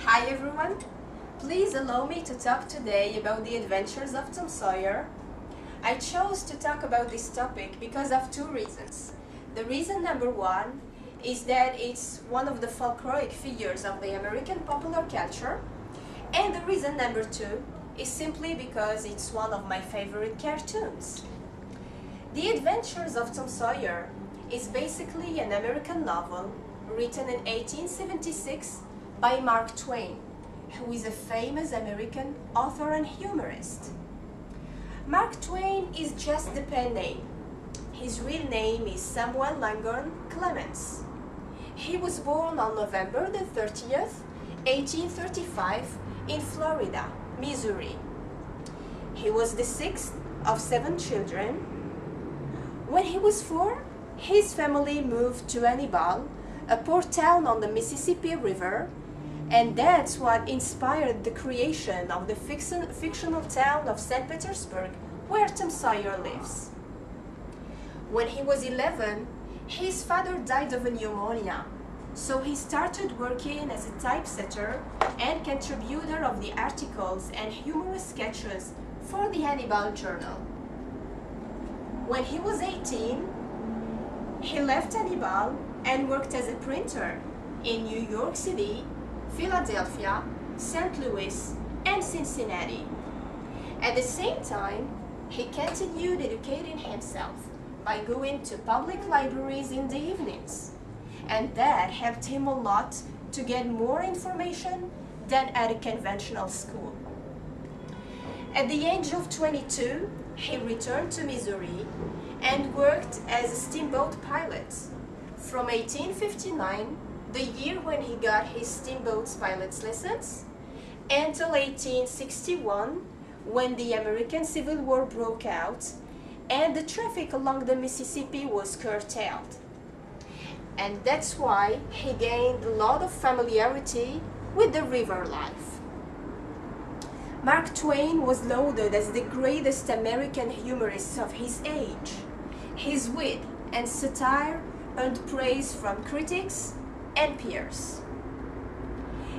Hi everyone! Please allow me to talk today about the adventures of Tom Sawyer. I chose to talk about this topic because of two reasons. The reason number one is that it's one of the folkloric figures of the American popular culture, and the reason number two is simply because it's one of my favorite cartoons. The Adventures of Tom Sawyer is basically an American novel written in 1876 by Mark Twain, who is a famous American author and humorist. Mark Twain is just the pen name. His real name is Samuel Langhorne Clemens. He was born on November the 30th, 1835 in Florida, Missouri. He was the sixth of 7 children. When he was 4, his family moved to Hannibal, a port town on the Mississippi River, and that's what inspired the creation of the fictional town of St. Petersburg, where Tom Sawyer lives. When he was 11, his father died of a pneumonia, so he started working as a typesetter and contributor of the articles and humorous sketches for the Hannibal Journal. When he was 18, he left Hannibal and worked as a printer in New York City, Philadelphia, St. Louis, and Cincinnati. At the same time, he continued educating himself by going to public libraries in the evenings, and that helped him a lot to get more information than at a conventional school. At the age of 22, he returned to Missouri and worked as a steamboat pilot from 1859, the year when he got his steamboat pilot's license, until 1861, when the American Civil War broke out and the traffic along the Mississippi was curtailed. And that's why he gained a lot of familiarity with the river life. Mark Twain was lauded as the greatest American humorist of his age. His wit and satire earned praise from critics and peers.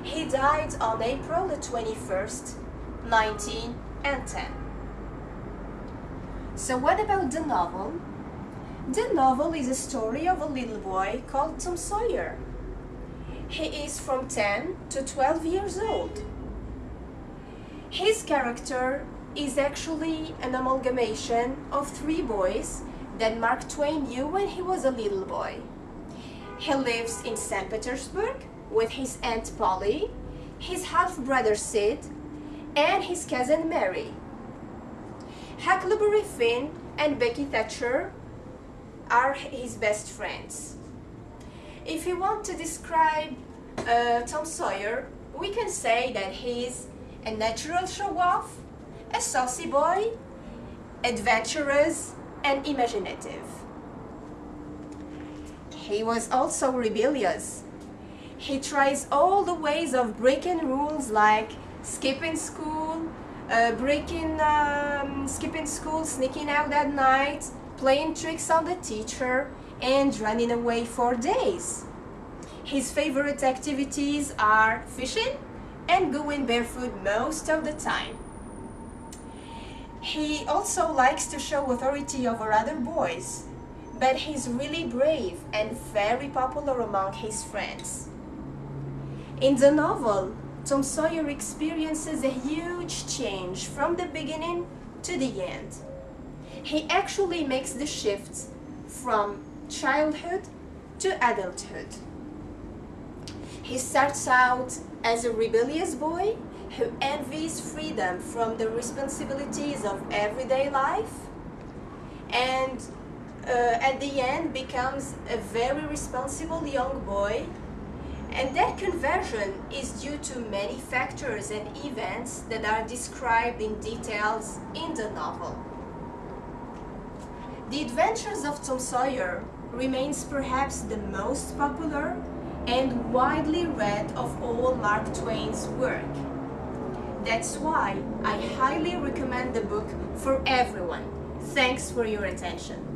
He died on April the 21st, 1910. So what about the novel? The novel is a story of a little boy called Tom Sawyer. He is from 10 to 12 years old. His character is actually an amalgamation of 3 boys that Mark Twain knew when he was a little boy. He lives in St. Petersburg with his Aunt Polly, his half-brother Sid, and his cousin Mary. Huckleberry Finn and Becky Thatcher are his best friends. If you want to describe Tom Sawyer, we can say that he's a natural show-off, a saucy boy, adventurous, and imaginative. He was also rebellious. He tries all the ways of breaking rules, like skipping school, skipping school, sneaking out at night, playing tricks on the teacher, and running away for days. His favorite activities are fishing and going barefoot most of the time. He also likes to show authority over other boys, but he's really brave and very popular among his friends. In the novel, Tom Sawyer experiences a huge change from the beginning to the end. He actually makes the shift from childhood to adulthood. He starts out as a rebellious boy who envies freedom from the responsibilities of everyday life, and at the end becomes a very responsible young boy, and that conversion is due to many factors and events that are described in details in the novel. The Adventures of Tom Sawyer remains perhaps the most popular and widely read of all Mark Twain's work. That's why I highly recommend the book for everyone. Thanks for your attention.